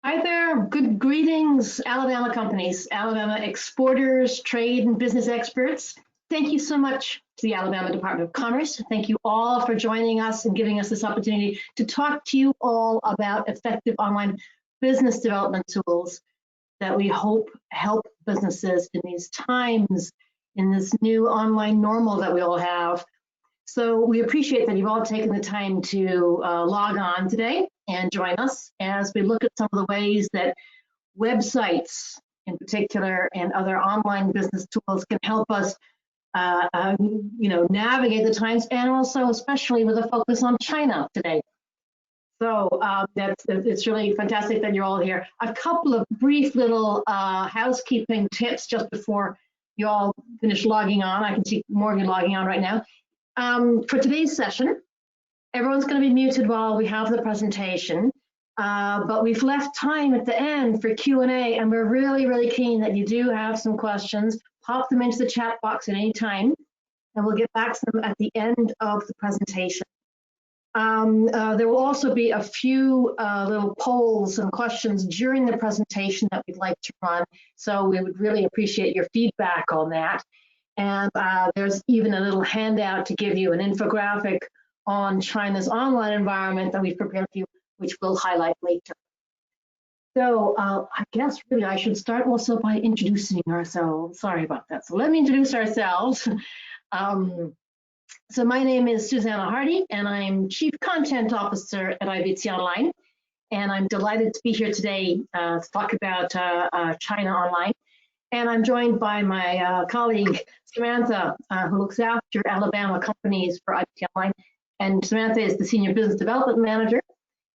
Hi there, good greetings, Alabama companies, Alabama exporters, trade and business experts. Thank you so much to the Alabama Department of Commerce. Thank you all for joining us and giving us this opportunity to talk to you all about effective online business development tools that we hope help businesses in these times, in this new online normal that we all have. So we appreciate that you've all taken the time to log on today and join us as we look at some of the ways that websites in particular and other online business tools can help us navigate the times, and also especially with a focus on China today. So it's really fantastic that you're all here. A couple of brief little housekeeping tips just before you all finish logging on. I can see Morgan logging on right now. For today's session, everyone's going to be muted while we have the presentation, but we've left time at the end for Q&A, and we're really, really keen that you do have some questions. Pop them into the chat box at any time, and we'll get back to them at the end of the presentation. There will also be a few little polls and questions during the presentation that we'd like to run, so we would really appreciate your feedback on that. And there's even a little handout to give you an infographic on China's online environment that we've prepared for you, which we'll highlight later. So I guess really I should start also by introducing ourselves. Sorry about that. So let me introduce ourselves. So my name is Susanna Hardy, and I'm Chief Content Officer at IBT Online. And I'm delighted to be here today to talk about China Online. And I'm joined by my colleague, Samantha, who looks after Alabama companies for IBT Online. And Samantha is the Senior Business Development Manager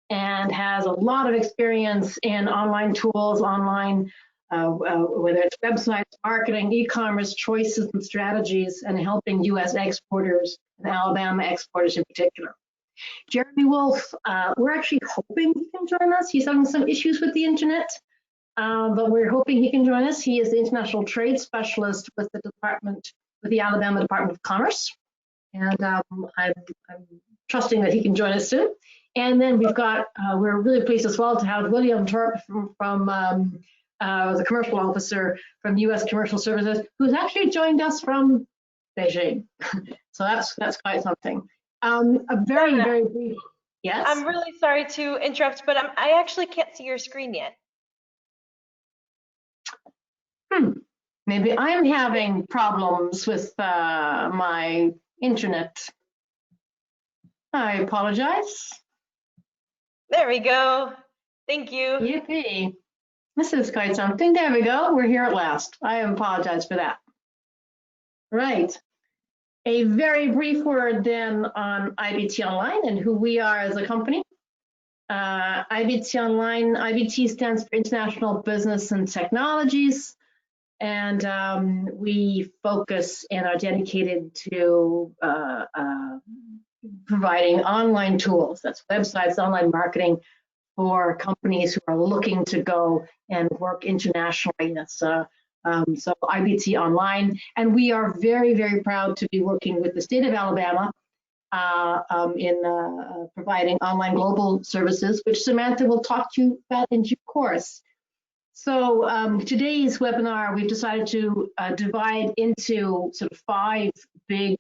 and has a lot of experience in online tools, online, whether it's websites, marketing, e-commerce, choices and strategies, and helping U.S. exporters and Alabama exporters in particular. Jeremy Wolf, we're actually hoping he can join us. He's having some issues with the internet. But we're hoping he can join us. He is the International Trade Specialist with the Alabama Department of Commerce. And I'm trusting that he can join us soon. And then we've got, we're really pleased as well to have William Torp from the commercial officer from U.S. Commercial Services, who's actually joined us from Beijing. So that's quite something. A very, very brief, yes? I'm really sorry to interrupt, but I actually can't see your screen yet. Maybe I'm having problems with my internet. I apologize. There we go. Thank you. Yippee. This is quite something. There we go. We're here at last. I apologize for that. Right. A very brief word then on IBT Online and who we are as a company. IBT Online, IBT stands for International Business and Technologies. And we focus and are dedicated to providing online tools, that's websites, online marketing for companies who are looking to go and work internationally. That's so IBT Online, and we are very, very proud to be working with the state of Alabama in providing online global services, which Samantha will talk to you about in due course. So today's webinar, we've decided to divide into sort of 5 big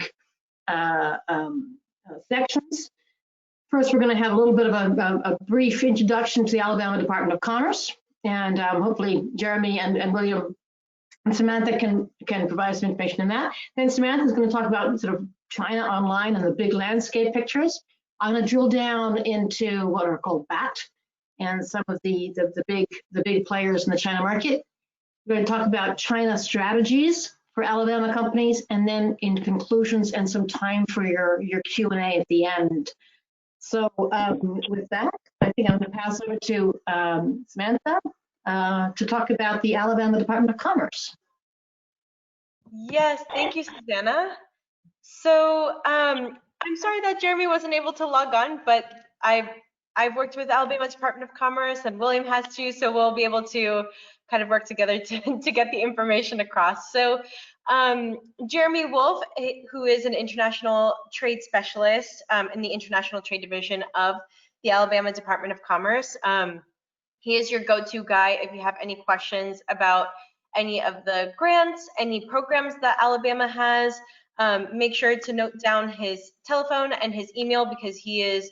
sections. First, we're going to have a little bit of a brief introduction to the Alabama Department of Commerce, and hopefully Jeremy and William and Samantha can provide some information on that. Then Samantha is going to talk about sort of China Online and the big landscape pictures. I'm going to drill down into what are called BAT and some of the big players in the China market. We're going to talk about China strategies for Alabama companies, and then in conclusions and some time for your Q&A at the end. So with that, I think I'm going to pass over to Samantha to talk about the Alabama Department of Commerce. Yes, thank you, Susanna. So I'm sorry that Jeremy wasn't able to log on, but I've worked with Alabama Department of Commerce, and William has too, so we'll be able to kind of work together to get the information across. So Jeremy Wolf, who is an international trade specialist in the International Trade Division of the Alabama Department of Commerce, He is your go-to guy if you have any questions about any of the grants, any programs that Alabama has. Make sure to note down his telephone and his email, because he is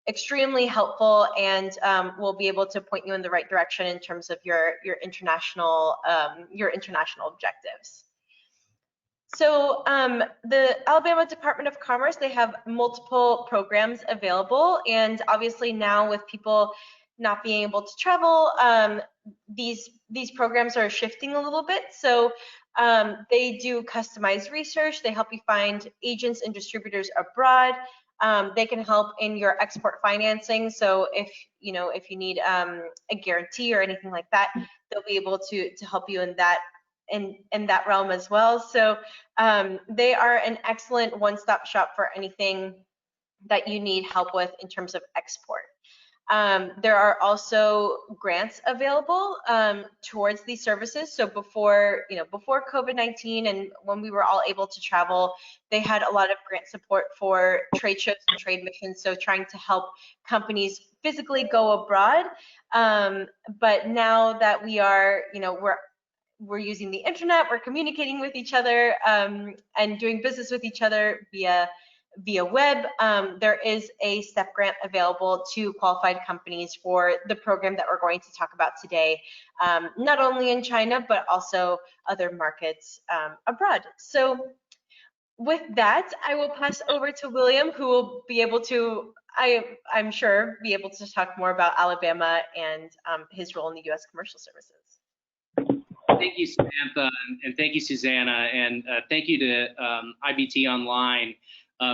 extremely helpful and will be able to point you in the right direction in terms of your international objectives. So the Alabama Department of Commerce, they have multiple programs available, and obviously now with people not being able to travel, these programs are shifting a little bit. So they do customized research. They help you find agents and distributors abroad. They can help in your export financing. So if you need a guarantee or anything like that, they'll be able to help you in that realm as well. So they are an excellent one-stop shop for anything that you need help with in terms of export. There are also grants available towards these services. So before COVID-19 and when we were all able to travel, they had a lot of grant support for trade shows and trade missions. So trying to help companies physically go abroad. But now that we are, we're using the internet, we're communicating with each other and doing business with each other via web. There is a STEP grant available to qualified companies for the program that we're going to talk about today, not only in China, but also other markets abroad. So with that, I will pass over to William, who will be able to, I'm sure, be able to talk more about Alabama and his role in the U.S. commercial services. Thank you, Samantha, and thank you, Susanna, and thank you to IBT Online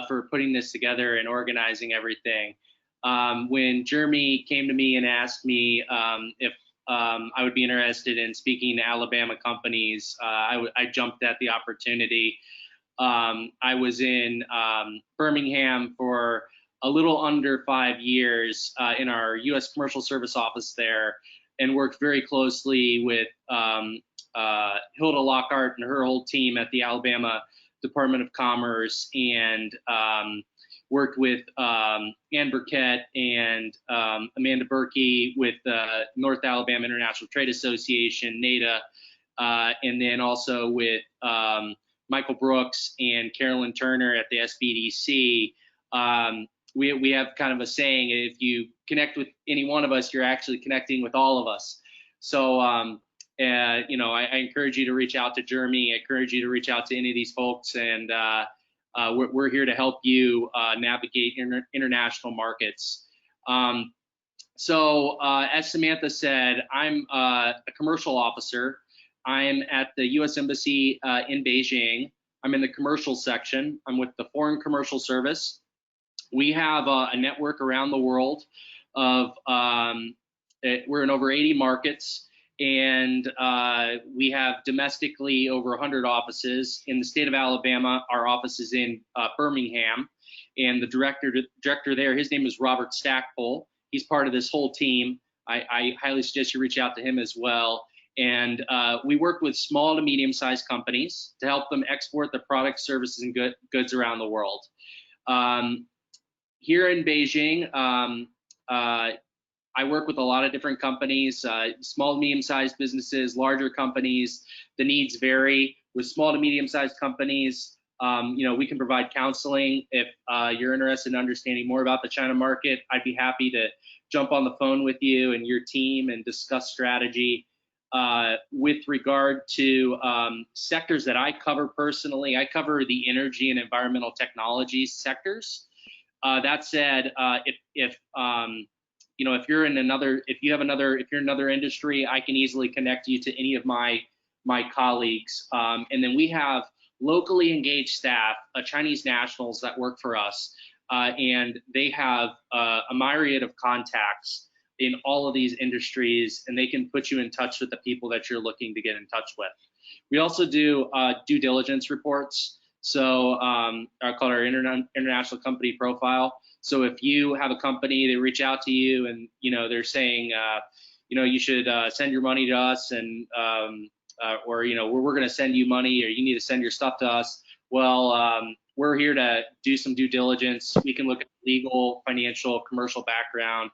for putting this together and organizing everything. When Jeremy came to me and asked me if I would be interested in speaking to Alabama companies, I jumped at the opportunity. I was in Birmingham for a little under 5 years in our U.S. Commercial Service office there, and worked very closely with Hilda Lockhart and her whole team at the Alabama Department of Commerce, and worked with Ann Burkett and Amanda Berkey with the North Alabama International Trade Association, NADA, and then also with Michael Brooks and Carolyn Turner at the SBDC. We have kind of a saying, if you connect with any one of us, you're actually connecting with all of us. So, I encourage you to reach out to Jeremy. I encourage you to reach out to any of these folks, and we're here to help you navigate international markets. As Samantha said, I'm a commercial officer. I'm at the U.S. Embassy in Beijing. I'm in the commercial section. I'm with the Foreign Commercial Service. We have a network around the world of, we're in over 80 markets, and we have domestically over 100 offices. In the state of Alabama, our office is in Birmingham, and the director there, his name is Robert Stackpole. He's part of this whole team. I highly suggest you reach out to him as well. And we work with small to medium-sized companies to help them export their products, services, and goods around the world. Here in Beijing, I work with a lot of different companies, small to medium-sized businesses, larger companies. The needs vary. With small to medium-sized companies, we can provide counseling. If you're interested in understanding more about the China market, I'd be happy to jump on the phone with you and your team and discuss strategy. With regard to sectors that I cover personally, I cover the energy and environmental technologies sectors. That said, if you're in another industry, I can easily connect you to any of my colleagues. And then we have locally engaged staff, Chinese nationals that work for us, and they have a myriad of contacts in all of these industries, and they can put you in touch with the people that you're looking to get in touch with. We also do due diligence reports. So I call it our international company profile. So if you have a company, they reach out to you and they're saying, you should send your money to us, and or we're going to send you money, or you need to send your stuff to us. Well, we're here to do some due diligence. We can look at legal, financial, commercial background.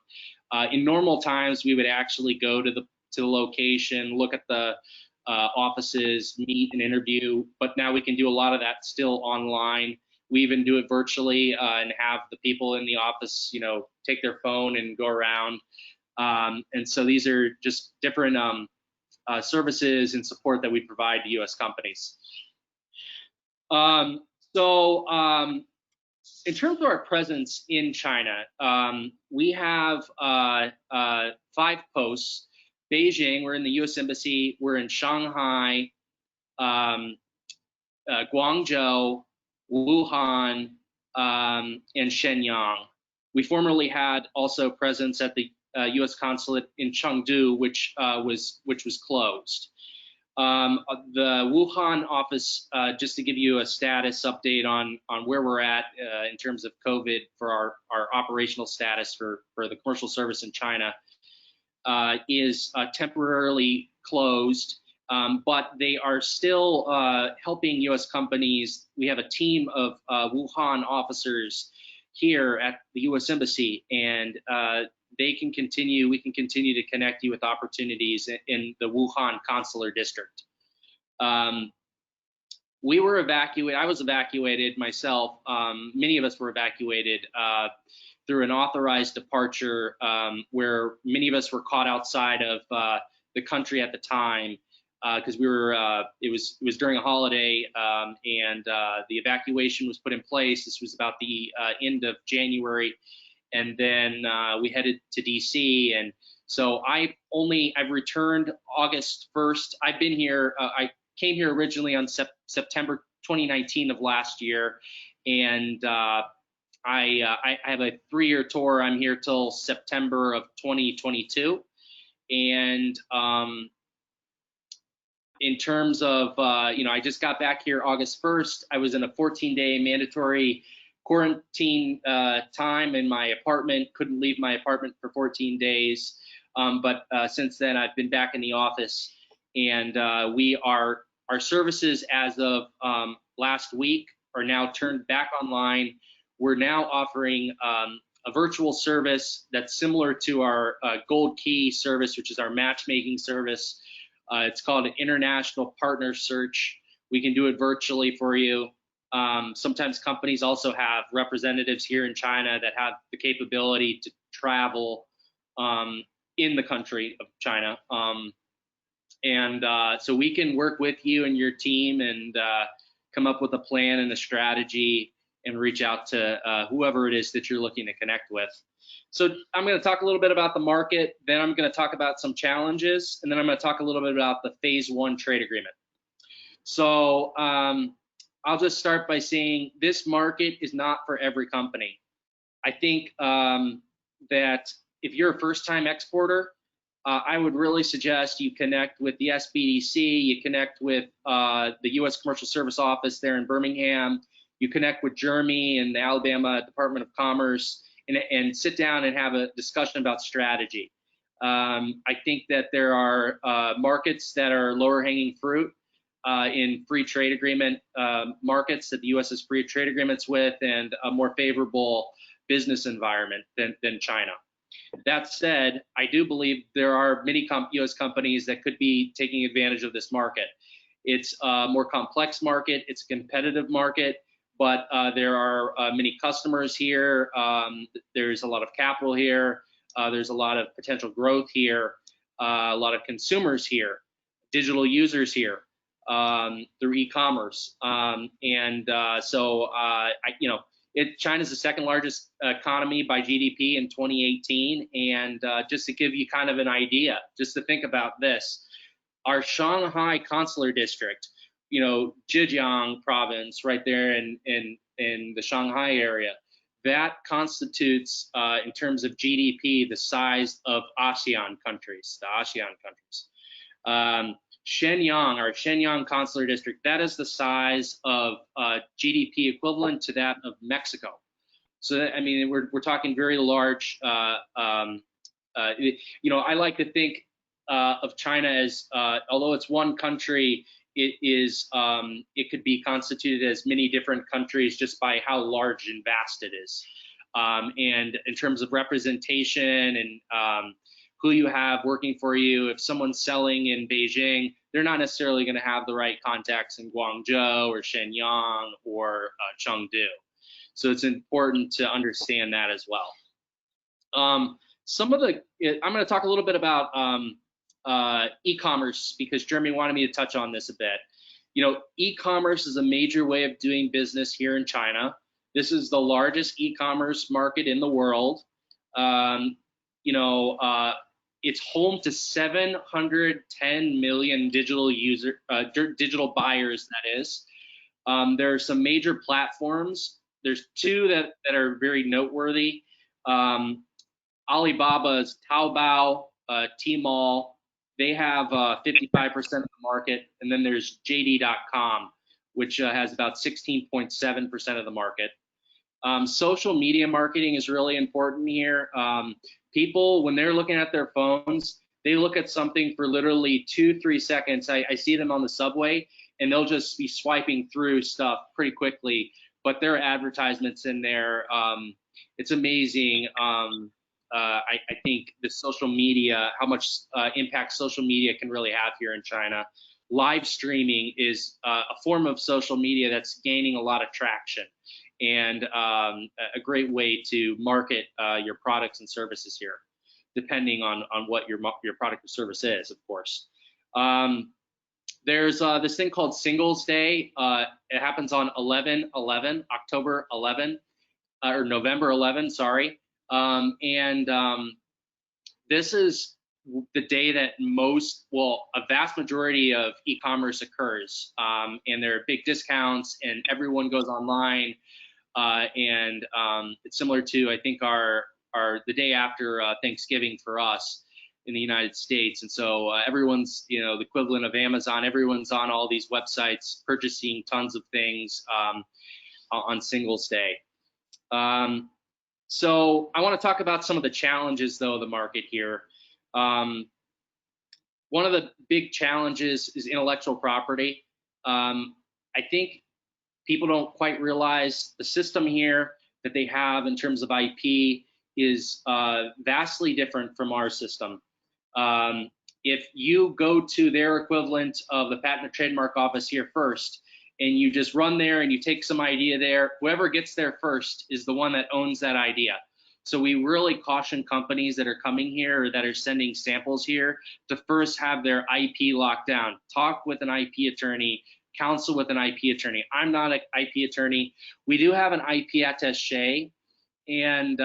In normal times, we would actually go to the location, look at the offices, meet and interview, but now we can do a lot of that still online. We even do it virtually and have the people in the office, take their phone and go around. And so these are just different services and support that we provide to U.S. companies. In terms of our presence in China, we have 5 posts. Beijing, we're in the U.S. Embassy. We're in Shanghai, Guangzhou, Wuhan, and Shenyang. We formerly had also presence at the U.S. consulate in Chengdu, which was closed. The Wuhan office, just to give you a status update on where we're at in terms of COVID for our operational status for the commercial service in China, is temporarily closed, but they are still helping U.S. companies. We have a team of Wuhan officers here at the U.S. Embassy, and we can continue to connect you with opportunities in the Wuhan consular district. We were evacuated. I was evacuated myself. Many of us were evacuated through an authorized departure, where many of us were caught outside of the country at the time because we were. It was during a holiday, and the evacuation was put in place. This was about the end of January, and then we headed to DC. And so I've returned August 1st. I've been here. I came here originally on September 2019 of last year, and I have a 3-year tour. I'm here till September of 2022. And in terms of, I just got back here August 1st. I was in a 14-day mandatory quarantine time in my apartment, couldn't leave my apartment for 14 days. But since then, I've been back in the office, and our services as of last week are now turned back online. We're now offering a virtual service that's similar to our Gold Key service, which is our matchmaking service. It's called an international partner search. We can do it virtually for you. Sometimes companies also have representatives here in China that have the capability to travel in the country of China. So we can work with you and your team and come up with a plan and a strategy and reach out to whoever it is that you're looking to connect with. So I'm going to talk a little bit about the market, then I'm going to talk about some challenges, and then I'm going to talk a little bit about the phase 1 trade agreement. So I'll just start by saying this market is not for every company. I think that if you're a first-time exporter, I would really suggest you connect with the SBDC, you connect with the U.S. Commercial Service Office there in Birmingham, you connect with Jeremy and the Alabama Department of Commerce, and sit down and have a discussion about strategy. I think that there are markets that are lower hanging fruit in free trade agreement markets that the U.S. has free trade agreements with, and a more favorable business environment than China. That said, I do believe there are many U.S. companies that could be taking advantage of this market. It's a more complex market, it's a competitive market, but there are many customers here. There's a lot of capital here. There's a lot of potential growth here. A lot of consumers here, digital users here through e-commerce. China's the second largest economy by GDP in 2018. And just to give you kind of an idea, just to think about this, our Shanghai consular district, Zhejiang province right there in the Shanghai area, that constitutes, in terms of GDP, the size of ASEAN countries, Shenyang, our Shenyang consular district, that is the size of GDP equivalent to that of Mexico. So that, I mean, we're talking very large. I like to think of China as, although it's one country, it could be constituted as many different countries just by how large and vast it is. And in terms of representation and who you have working for you, if someone's selling in Beijing, they're not necessarily going to have the right contacts in Guangzhou or Shenyang or Chengdu. So it's important to understand that as well. I'm going to talk a little bit about e-commerce because Jeremy wanted me to touch on this a bit. You know, e-commerce is a major way of doing business here in China. This is the largest e-commerce market in the world. It's home to 710 million digital buyers, that is. There are some major platforms. There's two that are very noteworthy. Alibaba's Taobao, Tmall, they have 55% of the market. And then there's JD.com, which has about 16.7% of the market. Social media marketing is really important here. People, when they're looking at their phones, they look at something for literally 2-3 seconds. I see them on the subway, and they'll just be swiping through stuff pretty quickly. But there are advertisements in there. It's amazing. I think the social media, how much impact social media can really have here in China. Live streaming is a form of social media that's gaining a lot of traction, and a great way to market your products and services here, depending on what your product or service is, of course. There's this thing called Singles Day. It happens on October 11, or November 11, sorry. This is the day that a vast majority of e-commerce occurs, and there are big discounts, and everyone goes online. It's similar to, I think, the day after Thanksgiving for us in the United States. And so everyone's, the equivalent of Amazon. Everyone's on all these websites purchasing tons of things on Singles Day. So I want to talk about some of the challenges, though, of the market here. One of the big challenges is intellectual property. I think people don't quite realize the system here that they have in terms of IP is vastly different from our system. If you go to their equivalent of the Patent and Trademark Office here first, and you just run there and you take some idea there, whoever gets there first is the one that owns that idea. So we really caution companies that are coming here or that are sending samples here to first have their IP locked down. Talk with an IP attorney, counsel with an IP attorney. I'm not an IP attorney. We do have an IP attaché, and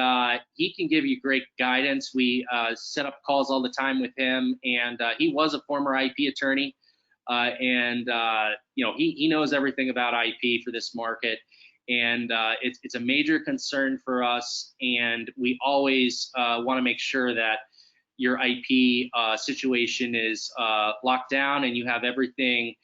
he can give you great guidance. We set up calls all the time with him, and he was a former IP attorney, he knows everything about IP for this market, and it's a major concern for us, and we always want to make sure that your IP situation is locked down and you have everything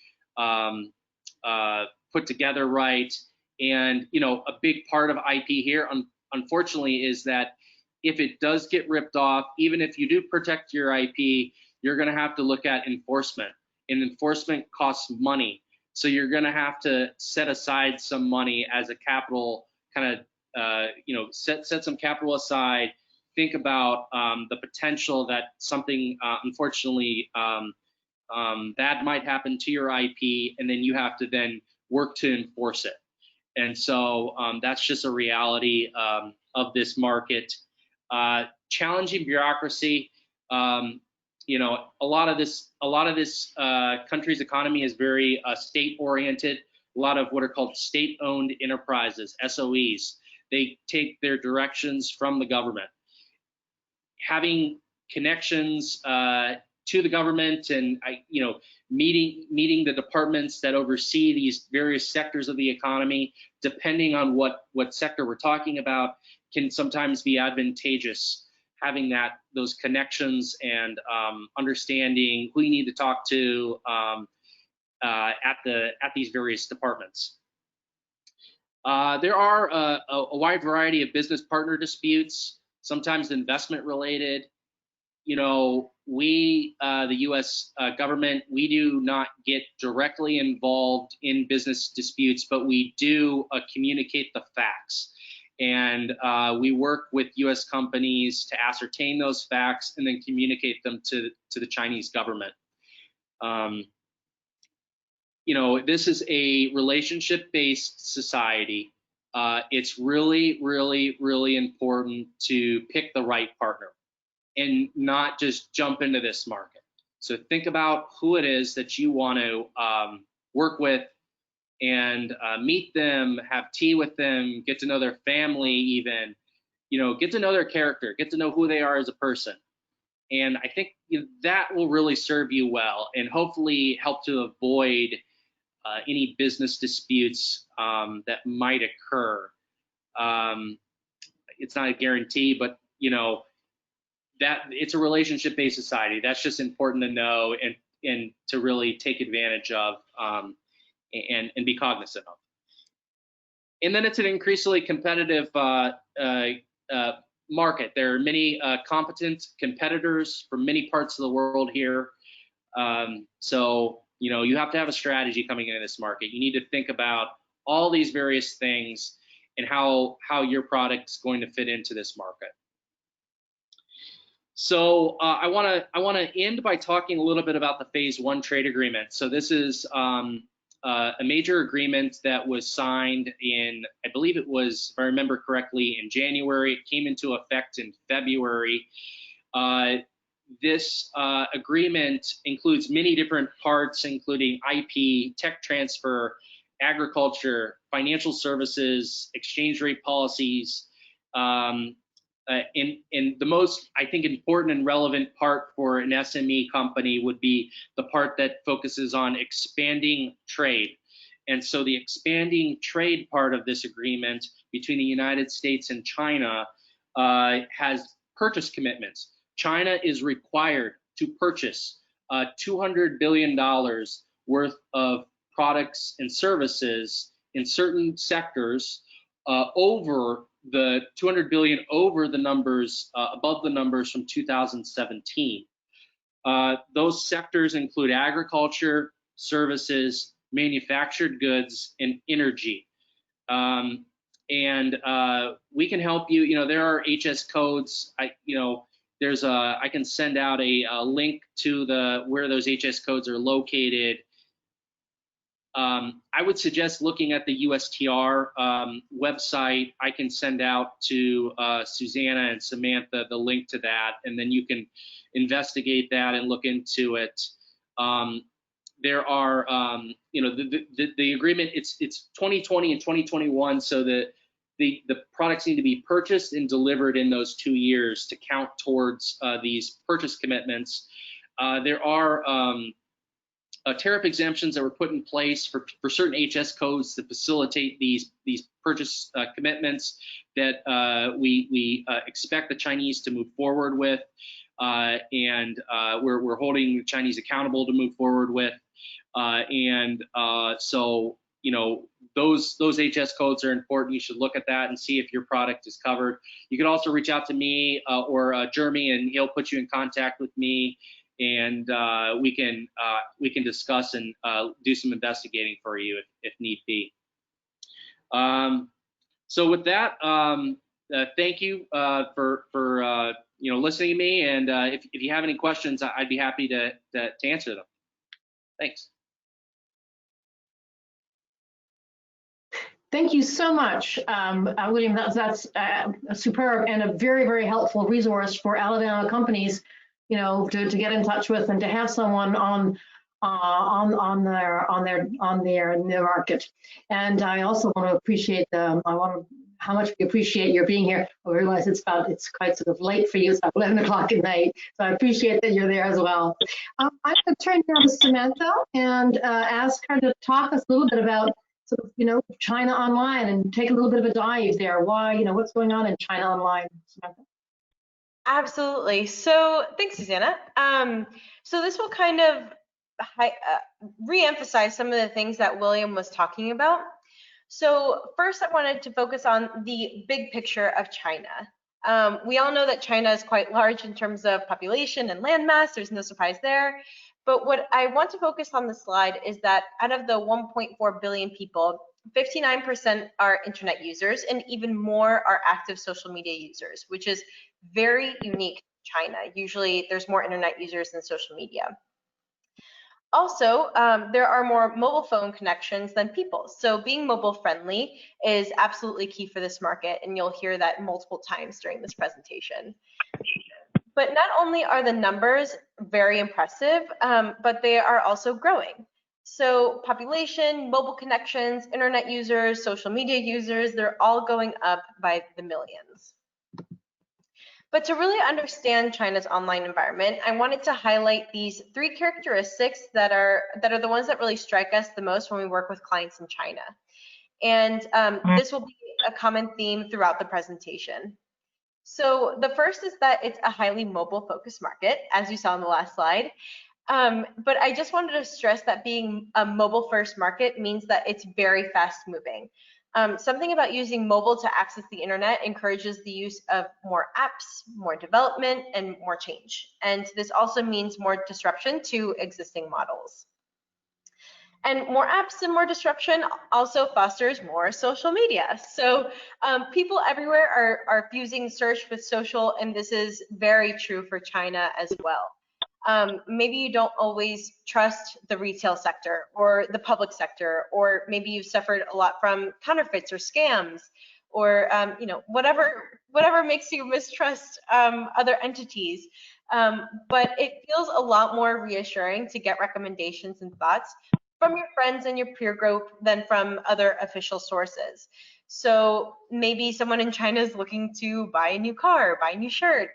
put together right. And a big part of IP here, unfortunately, is that if it does get ripped off, even if you do protect your IP, you're going to have to look at enforcement, and enforcement costs money. So you're going to have to set aside some money as a capital, kind of, set some capital aside. Think about the potential that something, unfortunately, bad might happen to your IP, and then you have to then work to enforce it. And so that's just a reality of this market. Challenging bureaucracy. A lot of this country's economy is very state-oriented. A lot of what are called state-owned enterprises, SOEs. They take their directions from the government. Having connections to the government and meeting the departments that oversee these various sectors of the economy, depending on what sector we're talking about, can sometimes be advantageous. Having those connections and understanding who you need to talk to at these various departments. There are a wide variety of business partner disputes, sometimes investment related. We, the U.S. government, we do not get directly involved in business disputes, but we do communicate the facts. And we work with US companies to ascertain those facts and then communicate them to the Chinese government. You know, this is a relationship-based society. It's really, really, really important to pick the right partner and not just jump into this market. So think about who it is that you want to work with, and meet them, have tea with them, get to know their family even, you know, get to know their character, get to know who they are as a person. And I think, you know, that will really serve you well and hopefully help to avoid any business disputes that might occur. It's not a guarantee, but, you know, that it's a relationship-based society. That's just important to know and to really take advantage of. And be cognizant of. And then it's an increasingly competitive market. There are many competent competitors from many parts of the world here. So, you know, you have to have a strategy coming into this market. You need to think about all these various things and how your product's going to fit into this market. So I want to end by talking a little bit about the Phase 1 trade agreement. So this is a major agreement that was signed in, I believe it was, if I remember correctly, in January. It came into effect in February. This agreement includes many different parts, including IP, tech transfer, agriculture, financial services, exchange rate policies, and the most, I think, important and relevant part for an SME company would be the part that focuses on expanding trade. And so the expanding trade part of this agreement between the United States and China has purchase commitments. China is required to purchase $200 billion worth of products and services in certain sectors over the 200 billion over the numbers, above the numbers from 2017. Those sectors include agriculture, services, manufactured goods, and energy. And we can help you. You know, there are HS codes. I can send out a link to where those HS codes are located. I would suggest looking at the USTR website. I can send out to Susanna and Samantha the link to that, and then you can investigate that and look into it. There are, you know, the agreement. It's 2020 and 2021, so the products need to be purchased and delivered in those 2 years to count towards these purchase commitments. There are tariff exemptions that were put in place for certain HS codes to facilitate these purchase commitments that we expect the Chinese to move forward with, and we're holding the Chinese accountable to move forward with, so, you know, those HS codes are important. You should look at that and see if your product is covered. You can also reach out to me or Jeremy, and he'll put you in contact with me, and we can discuss and do some investigating for you if need be. So with that, thank you for you know, listening to me, and if you have any questions, I'd be happy to answer them. Thanks. Thank you so much, William. That's a superb and a very, very helpful resource for Alabama companies, you know, to get in touch with and to have someone on their market. And I also want to appreciate how much we appreciate your being here. I realize it's quite sort of late for you. It's about 11 o'clock at night, so I appreciate that you're there as well. I'm going to turn now to Samantha and ask her to talk us a little bit about sort of, you know, China Online, and take a little bit of a dive there. Why, you know, what's going on in China Online, Samantha? Absolutely. So thanks, Susanna. So this will kind of re-emphasize some of the things that William was talking about. So first, I wanted to focus on the big picture of China. We all know that China is quite large in terms of population and landmass. There's no surprise there. But what I want to focus on the slide is that out of the 1.4 billion people, 59% are internet users, and even more are active social media users, which is very unique to China. Usually there's more internet users than social media. Also, there are more mobile phone connections than people. So being mobile friendly is absolutely key for this market, and you'll hear that multiple times during this presentation. But not only are the numbers very impressive, but they are also growing. So population, mobile connections, internet users, social media users, they're all going up by the millions. But to really understand China's online environment, I wanted to highlight these 3 characteristics that are the ones that really strike us the most when we work with clients in China. And this will be a common theme throughout the presentation. So the first is that it's a highly mobile focused market, as you saw in the last slide. But I just wanted to stress that being a mobile first market means that it's very fast moving. Something about using mobile to access the internet encourages the use of more apps, more development, and more change. And this also means more disruption to existing models. And more apps and more disruption also fosters more social media. So people everywhere are fusing search with social, and this is very true for China as well. Maybe you don't always trust the retail sector or the public sector, or maybe you've suffered a lot from counterfeits or scams, or you know, whatever makes you mistrust other entities. But it feels a lot more reassuring to get recommendations and thoughts from your friends and your peer group than from other official sources. So maybe someone in China is looking to buy a new car, buy a new shirt.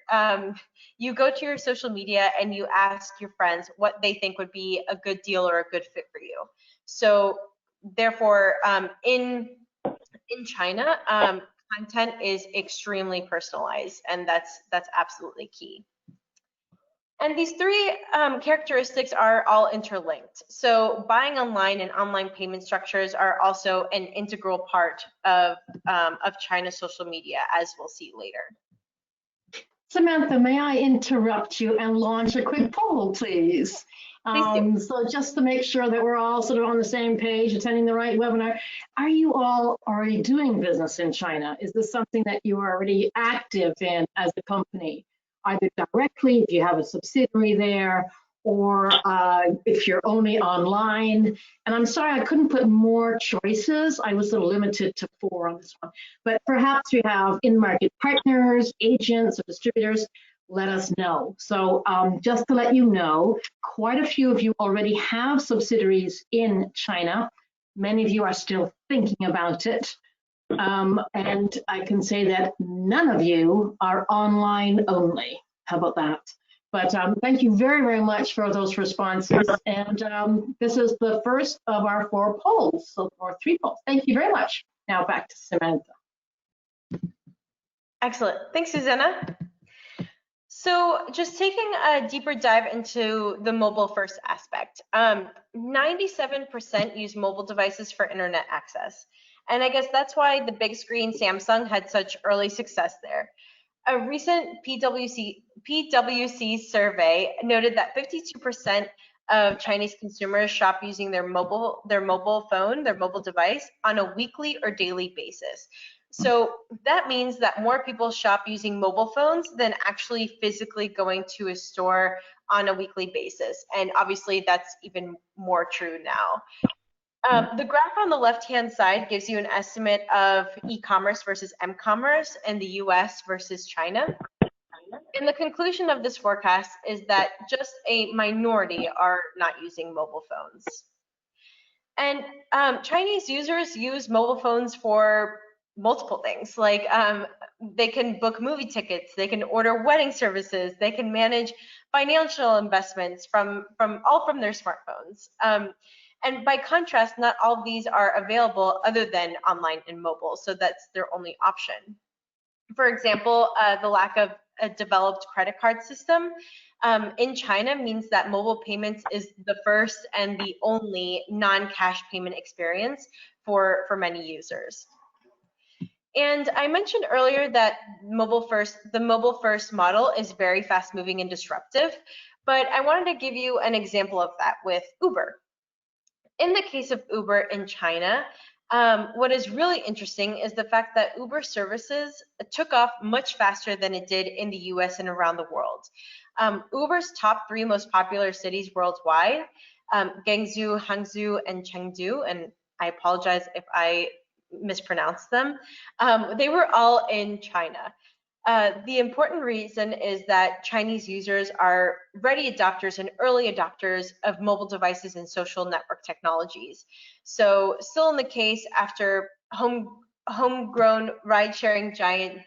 You go to your social media and you ask your friends what they think would be a good deal or a good fit for you. So therefore, in China, content is extremely personalized, and that's absolutely key. And these 3 characteristics are all interlinked. So buying online and online payment structures are also an integral part of China's social media, as we'll see later. Samantha, may I interrupt you and launch a quick poll, please? So just to make sure that we're all sort of on the same page, attending the right webinar, are you all already doing business in China? Is this something that you are already active in as a company? Either directly, if you have a subsidiary there, or if you're only online. And I'm sorry, I couldn't put more choices. I was a little limited to 4 on this one. But perhaps you have in-market partners, agents, or distributors, let us know. So just to let you know, quite a few of you already have subsidiaries in China. Many of you are still thinking about it. And I can say that none of you are online only. How about that? But thank you very, very much for those responses. And this is the first of our 4 polls, so or 3 polls. Thank you very much. Now back to Samantha. Excellent. Thanks, Susanna. So just taking a deeper dive into the mobile first aspect, 97% use mobile devices for internet access. And I guess that's why the big screen Samsung had such early success there. A recent PwC survey noted that 52% of Chinese consumers shop using their mobile device on a weekly or daily basis. So that means that more people shop using mobile phones than actually physically going to a store on a weekly basis. And obviously that's even more true now. The graph on the left-hand side gives you an estimate of e-commerce versus m-commerce in the US versus China. And the conclusion of this forecast is that just a minority are not using mobile phones. And Chinese users use mobile phones for multiple things, like they can book movie tickets, they can order wedding services, they can manage financial investments from their smartphones. And by contrast, not all of these are available other than online and mobile, so that's their only option. For example, the lack of a developed credit card system in China means that mobile payments is the first and the only non-cash payment experience for many users. And I mentioned earlier that the mobile first model is very fast moving and disruptive, but I wanted to give you an example of that with Uber. In the case of Uber in China, what is really interesting is the fact that Uber services took off much faster than it did in the US and around the world. Uber's top 3 most popular cities worldwide, Guangzhou, Hangzhou, and Chengdu, and I apologize if I mispronounced them, they were all in China. The important reason is that Chinese users are ready adopters and early adopters of mobile devices and social network technologies. So still in the case after homegrown ride-sharing giant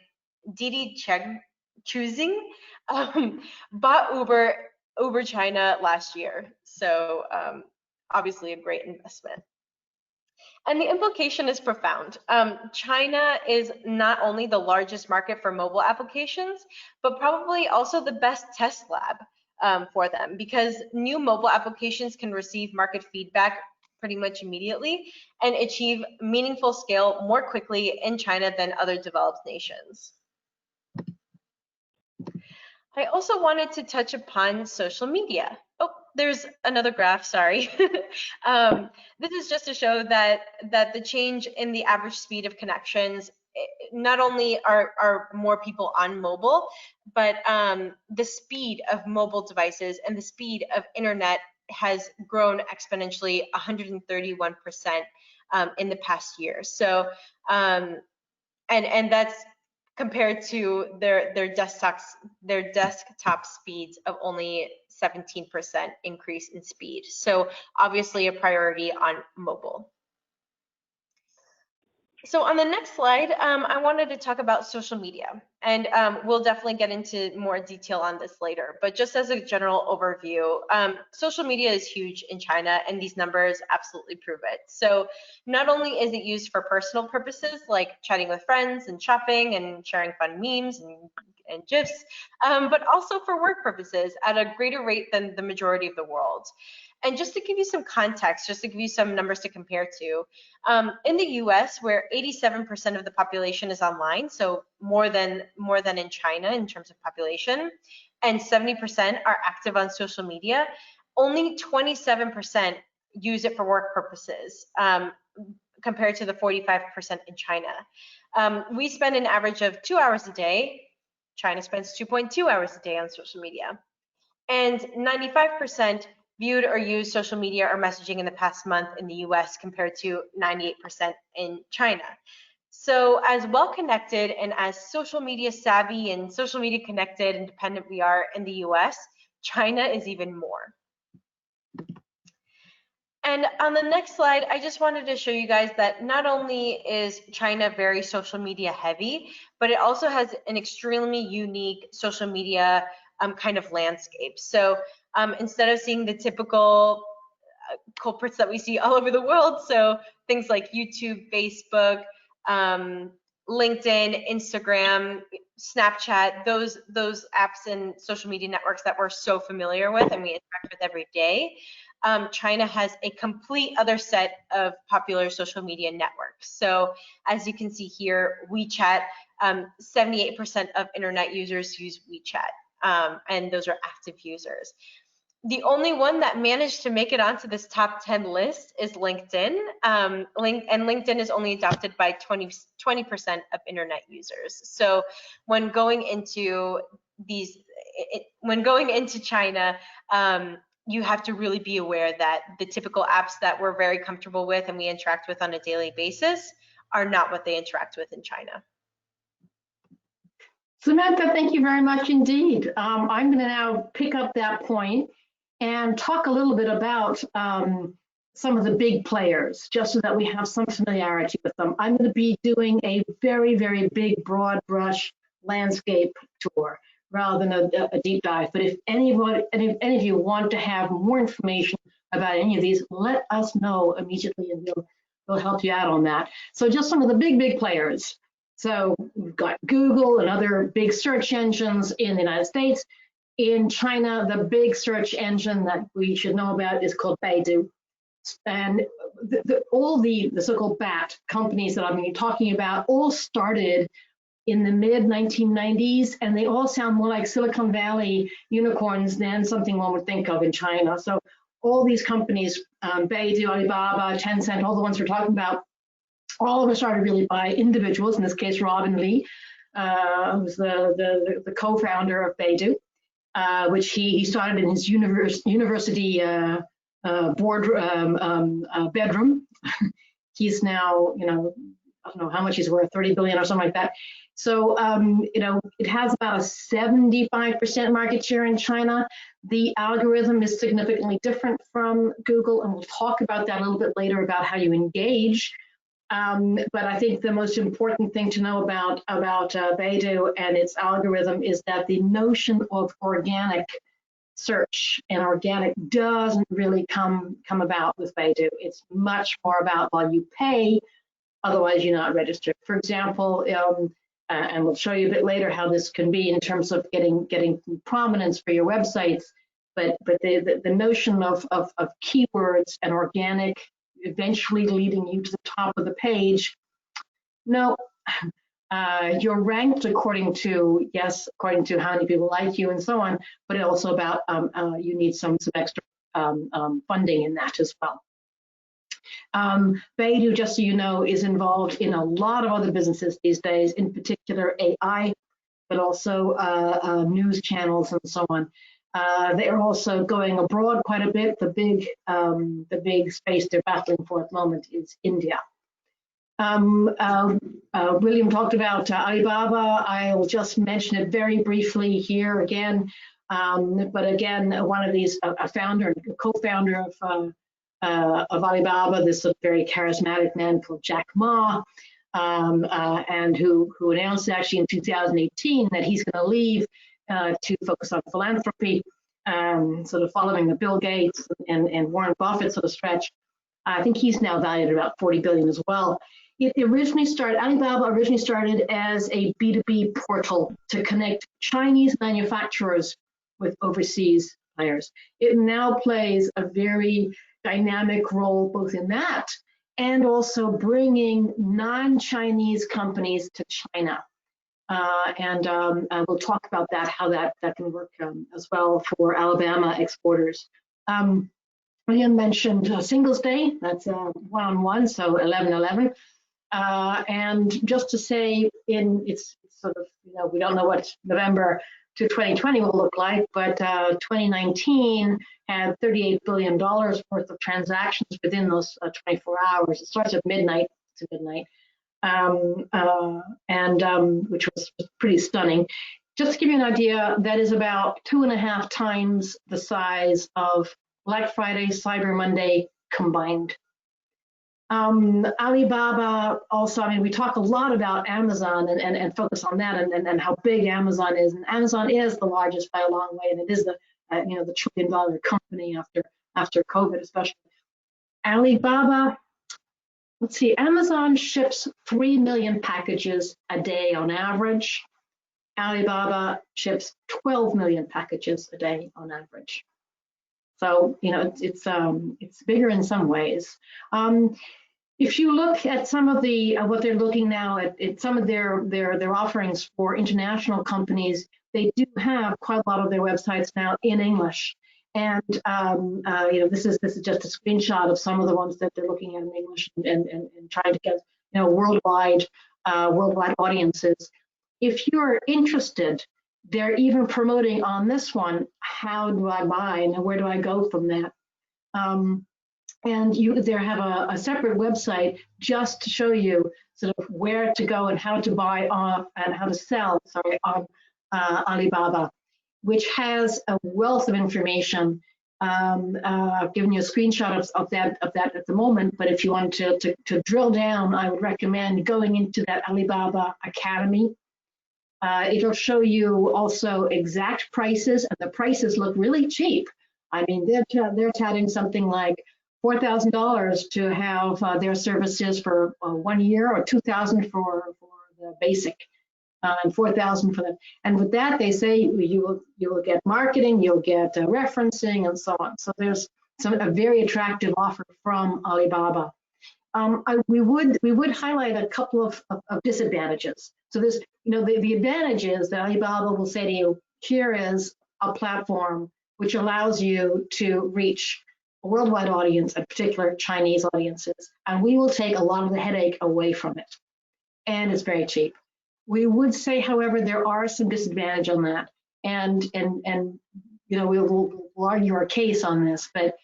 Didi Chuxing bought Uber China last year. So obviously a great investment. And the implication is profound. China is not only the largest market for mobile applications, but probably also the best test lab for them, because new mobile applications can receive market feedback pretty much immediately and achieve meaningful scale more quickly in China than other developed nations. I also wanted to touch upon social media. Oh, there's another graph, sorry. This is just to show that the change in the average speed of connections, not only are more people on mobile, but the speed of mobile devices and the speed of internet has grown exponentially 131% in the past year. So, and that's compared to their desktop speeds of only 17% increase in speed. So obviously a priority on mobile. So on the next slide, I wanted to talk about social media, and we'll definitely get into more detail on this later, but just as a general overview, social media is huge in China, and these numbers absolutely prove it. So not only is it used for personal purposes like chatting with friends and shopping and sharing fun memes and GIFs, but also for work purposes at a greater rate than the majority of the world. And just to give you some context, just to give you some numbers to compare to, in the US, where 87% of the population is online, so more than in China in terms of population, and 70% are active on social media, only 27% use it for work purposes, compared to the 45% in China. We spend an average of 2 hours a day. China spends 2.2 hours a day on social media. And 95% viewed or used social media or messaging in the past month in the US compared to 98% in China. So as well connected and as social media savvy and social media connected and dependent we are in the US, China is even more. And on the next slide, I just wanted to show you guys that not only is China very social media heavy, but it also has an extremely unique social media kind of landscape. So instead of seeing the typical culprits that we see all over the world, so things like YouTube, Facebook, LinkedIn, Instagram, Snapchat, those apps and social media networks that we're so familiar with and we interact with every day, China has a complete other set of popular social media networks. So as you can see here, WeChat, 78% of internet users use WeChat, and those are active users. The only one that managed to make it onto this top 10 list is LinkedIn, and LinkedIn is only adopted by 20% of internet users. So when going into China, you have to really be aware that the typical apps that we're very comfortable with and we interact with on a daily basis are not what they interact with in China. Samantha, thank you very much indeed. I'm going to now pick up that point and talk a little bit about some of the big players, just so that we have some familiarity with them. I'm going to be doing a very, very big, broad brush landscape tour rather than a deep dive. But if any of you want to have more information about any of these, let us know immediately, and we'll help you out on that. So just some of the big players. So we've got Google and other big search engines in the United States. In China, the big search engine that we should know about is called Baidu. And all the so-called BAT companies that I'm talking about all started in the mid 1990s, and they all sound more like Silicon Valley unicorns than something one would think of in China. So all these companies, Baidu, Alibaba, Tencent, all the ones we're talking about, all of them started really by individuals, in this case Robin Li, who's the co-founder of Baidu, which he started in his university bedroom. He's now, I don't know how much he's worth, 30 billion or something like that. So, it has about a 75% market share in China. The algorithm is significantly different from Google, and we'll talk about that a little bit later about how you engage. But I think the most important thing to know about Baidu and its algorithm is that the notion of organic search and organic doesn't really come about with Baidu. It's much more about, well, you pay, otherwise you're not registered. For example, and we'll show you a bit later how this can be in terms of getting prominence for your websites. But the notion of keywords and organic eventually leading you to the top of the page, no. You're ranked according to how many people like you and so on, but also about you need some extra funding in that as well. Baidu, just so you know, is involved in a lot of other businesses these days, in particular AI, but also news channels and so on. They're also going abroad quite a bit. The big space they're battling for at the moment is India. William talked about Alibaba. I will just mention it very briefly here again. But again, one of these, a founder, a co-founder of Alibaba, this very charismatic man called Jack Ma, and who announced actually in 2018 that he's going to leave to focus on philanthropy, sort of following the Bill Gates and Warren Buffett sort of stretch. I think he's now valued at about 40 billion as well. Alibaba originally started as a B2B portal to connect Chinese manufacturers with overseas players. It now plays a very dynamic role both in that and also bringing non-Chinese companies to China. And we'll talk about that, how that can work as well for Alabama exporters. William mentioned Singles Day, that's one-on-one, so 11/11. And just to say, it's sort of, we don't know what November to 2020 will look like, but 2019 had $38 billion worth of transactions within those 24 hours. It starts at midnight to midnight, which was pretty stunning. Just to give you an idea, that is about 2.5 times the size of Black Friday, Cyber Monday combined. Alibaba also, we talk a lot about Amazon and focus on that and how big Amazon is. And Amazon is the largest by a long way, and it is the the $1 trillion company after COVID, especially. Alibaba, let's see, Amazon ships 3 million packages a day on average. Alibaba ships 12 million packages a day on average. So it's bigger in some ways. If you look at some of what they're looking now at some of their offerings for international companies, they do have quite a lot of their websites now in English. And this is just a screenshot of some of the ones that they're looking at in English and trying to get worldwide audiences. If you're interested, they're even promoting on this one, how do I buy and where do I go from that? And they have a separate website just to show you sort of where to go and how to buy on and how to sell, on Alibaba, which has a wealth of information. I've given you a screenshot of that at the moment, but if you want to drill down, I would recommend going into that Alibaba Academy. It'll show you also exact prices, and the prices look really cheap. They're touting something like $4,000 to have their services for 1 year, or $2,000 for the basic, and $4,000 for them. And with that, they say you will get marketing, you'll get referencing, and so on. So there's a very attractive offer from Alibaba. We would highlight a couple of disadvantages. So there's, the advantage is that Alibaba will say to you, here is a platform which allows you to reach a worldwide audience, in particular Chinese audiences, and we will take a lot of the headache away from it. And it's very cheap. We would say, however, there are some disadvantages on that, and we'll argue our case on this, but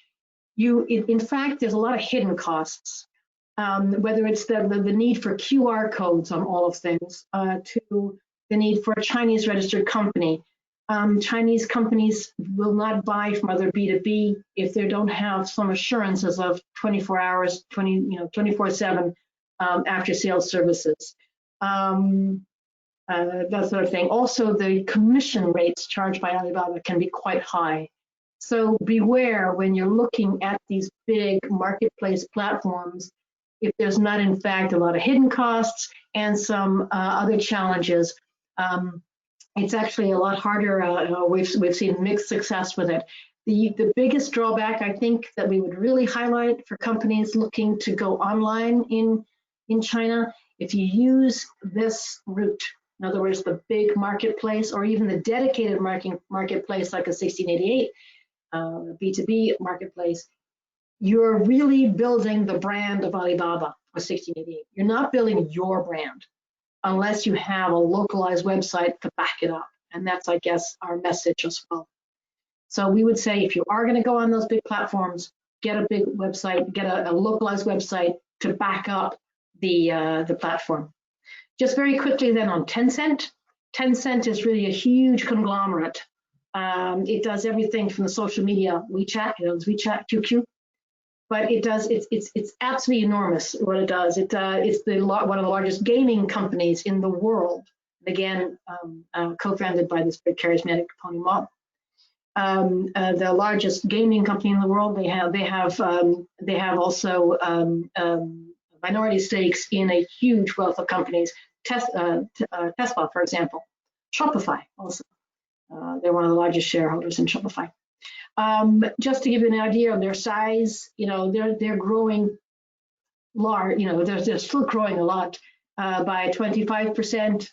in fact, there's a lot of hidden costs. Whether it's the need for QR codes on all of things, to the need for a Chinese registered company. Chinese companies will not buy from other B2B if they don't have some assurances of 24 hours, 24/7 after sales services. That sort of thing. Also, the commission rates charged by Alibaba can be quite high. So beware when you're looking at these big marketplace platforms, if there's not in fact a lot of hidden costs and some other challenges. It's actually a lot harder. We've seen mixed success with it. The biggest drawback, I think, that we would really highlight for companies looking to go online in China, if you use this route, in other words, the big marketplace or even the dedicated marketplace like a 1688 B2B marketplace, you're really building the brand of Alibaba or 1688. You're not building your brand unless you have a localized website to back it up. And that's, I guess, our message as well. So we would say if you are going to go on those big platforms, get a big website, get a localized website to back up the platform. Just very quickly then on Tencent. Tencent is really a huge conglomerate. It does everything from the social media WeChat, it's WeChat QQ, but it's absolutely enormous what it does. It's one of the largest gaming companies in the world. Again, co-founded by this very charismatic Pony Ma. The largest gaming company in the world. They have also minority stakes in a huge wealth of companies. Tesla, for example. Shopify also. They're one of the largest shareholders in Shopify. Just to give you an idea of their size, they're growing large. They're still growing a lot by 25%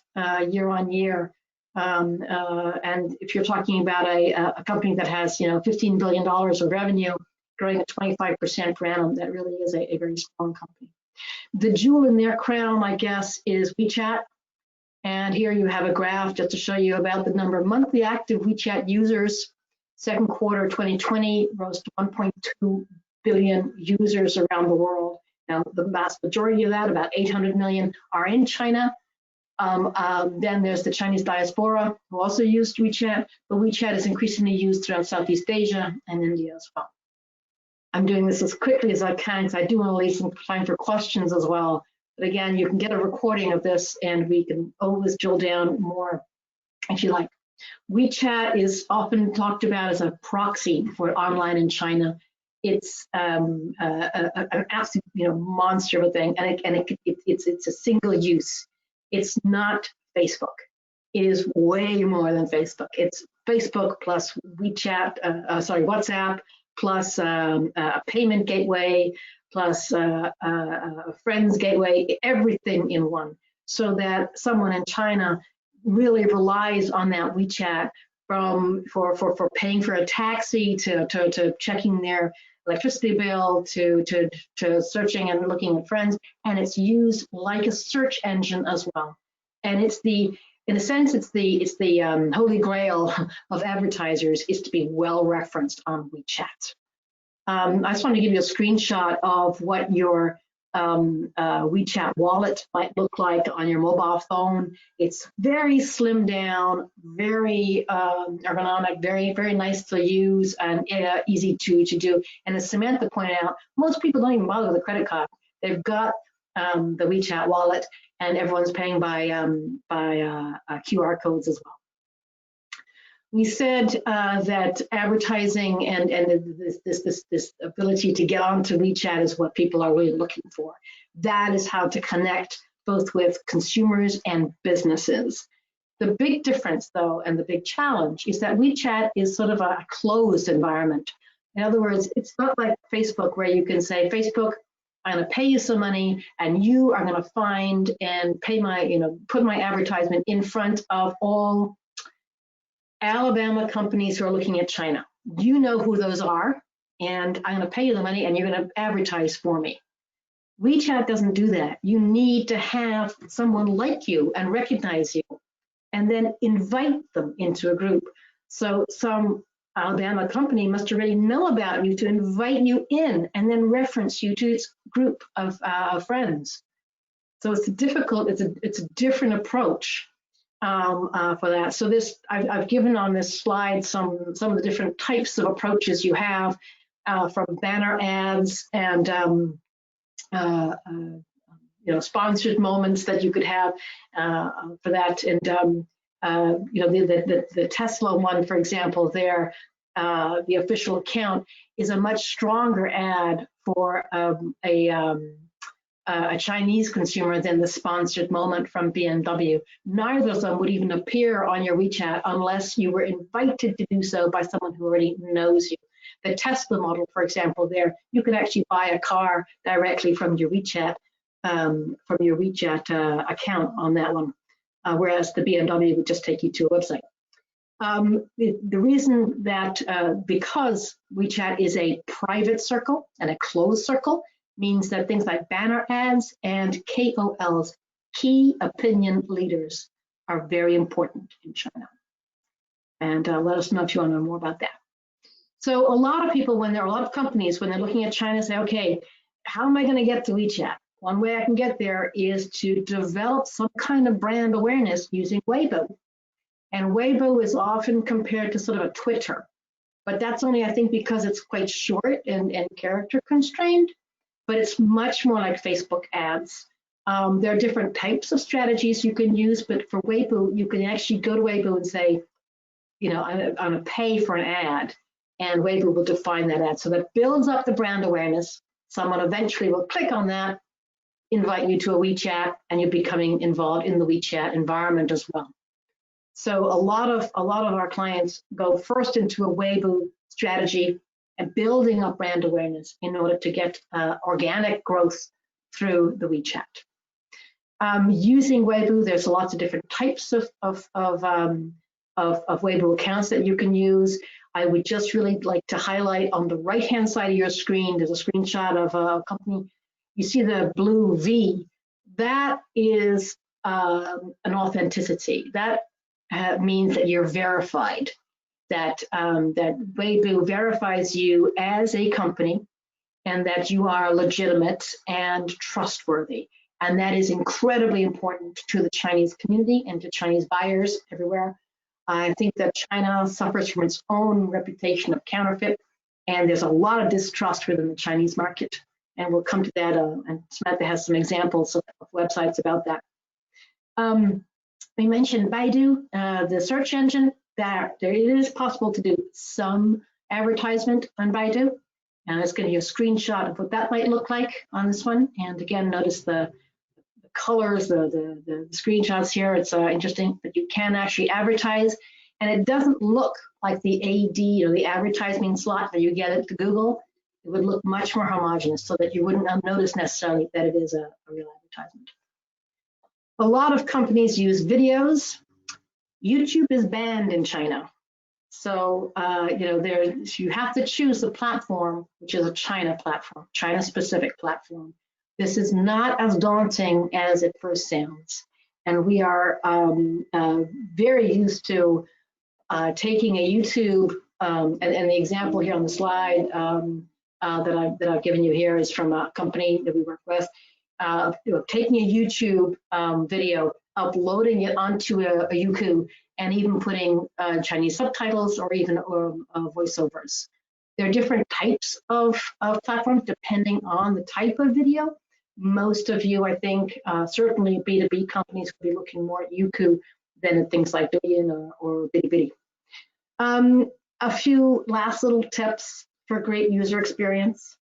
year on year. And if you're talking about a company that has $15 billion of revenue, growing at 25% per annum, that really is a very strong company. The jewel in their crown, I guess, is WeChat. And here you have a graph just to show you about the number of monthly active WeChat users. Second quarter 2020 rose to 1.2 billion users around the world. Now, the vast majority of that, about 800 million, are in China. Then there's the Chinese diaspora who also use WeChat, but WeChat is increasingly used throughout Southeast Asia and India as well. I'm doing this as quickly as I can because I do want to leave some time for questions as well. But again, you can get a recording of this and we can always drill down more if you like. WeChat is often talked about as a proxy for online in China. It's an absolute monster of a thing, and it's a single use. It's not Facebook. It is way more than Facebook. It's Facebook plus WhatsApp plus a payment gateway plus a friends gateway, everything in one, so that someone in China really relies on that WeChat for paying for a taxi to checking their electricity bill to searching and looking at friends, and it's used like a search engine as well. And in a sense, it's the holy grail of advertisers is to be well referenced on WeChat. I just want to give you a screenshot of what your WeChat wallet might look like on your mobile phone. It's very slimmed down, very ergonomic, very, very nice to use and easy to do. And as Samantha pointed out, most people don't even bother with a credit card. They've got the WeChat wallet, and everyone's paying by QR codes as well. We said that advertising and this ability to get onto WeChat is what people are really looking for. That is how to connect both with consumers and businesses. The big difference, though, and the big challenge is that WeChat is sort of a closed environment. In other words, it's not like Facebook where you can say, Facebook, I'm going to pay you some money and you are going to find and pay my, put my advertisement in front of all Alabama companies who are looking at China. You know who those are, and I'm going to pay you the money and you're going to advertise for me. WeChat doesn't do that. You need to have someone like you and recognize you and then invite them into a group. So some Alabama company must already know about you to invite you in and then reference you to its group of friends. So it's difficult, it's a different approach for that. So I've given on this slide some of the different types of approaches you have from banner ads and sponsored moments that you could have for that. And the Tesla one, for example, there, the official account is a much stronger ad for a Chinese consumer than the sponsored moment from BMW. Neither of them would even appear on your WeChat unless you were invited to do so by someone who already knows you. The Tesla model, for example, there, you can actually buy a car directly from your WeChat, account on that one, whereas the BMW would just take you to a website. The reason that, because WeChat is a private circle and a closed circle, means that things like banner ads and KOLs, key opinion leaders, are very important in China. And let us know if you want to know more about that. So a lot of people, a lot of companies, when they're looking at China, say, okay, how am I going to get to WeChat? One way I can get there is to develop some kind of brand awareness using Weibo. And Weibo is often compared to sort of a Twitter, but that's only, I think, because it's quite short and character constrained, but it's much more like Facebook ads. There are different types of strategies you can use, but for Weibo, you can actually go to Weibo and say, I'm going to pay for an ad, and Weibo will define that ad. So that builds up the brand awareness. Someone eventually will click on that, invite you to a WeChat, and you're becoming involved in the WeChat environment as well. So a lot of our clients go first into a Weibo strategy and building up brand awareness in order to get organic growth through the WeChat. Using Weibo, there's lots of different types of Weibo accounts that you can use. I would just really like to highlight on the right-hand side of your screen, there's a screenshot of a company. You see the blue V. That is an authenticity. That means that you're verified, that Weibo verifies you as a company and that you are legitimate and trustworthy. And that is incredibly important to the Chinese community and to Chinese buyers everywhere. I think that China suffers from its own reputation of counterfeit, and there's a lot of distrust within the Chinese market. And we'll come to that, and Samantha has some examples of websites about that. We mentioned Baidu, the search engine, that it is possible to do some advertisement on Baidu. And it's going to be a screenshot of what that might look like on this one. And again, notice the colors, the screenshots here. It's interesting that you can actually advertise, and it doesn't look like the AD or the advertising slot that you get at Google. It would look much more homogeneous so that you wouldn't notice necessarily that it is a real advertisement. A lot of companies use videos. YouTube is banned in China. So, you have to choose the platform, which is a China platform, China-specific platform. This is not as daunting as it first sounds. And we are very used to taking a YouTube, and the example here on the slide that I've given you here is from a company that we work with, taking a YouTube video, uploading it onto a Youku, and even putting Chinese subtitles or even voiceovers. There are different types of platforms depending on the type of video. Most of you, I think, certainly B2B companies will be looking more at Youku than at things like Douyin or Bilibili. A few last little tips for great user experience.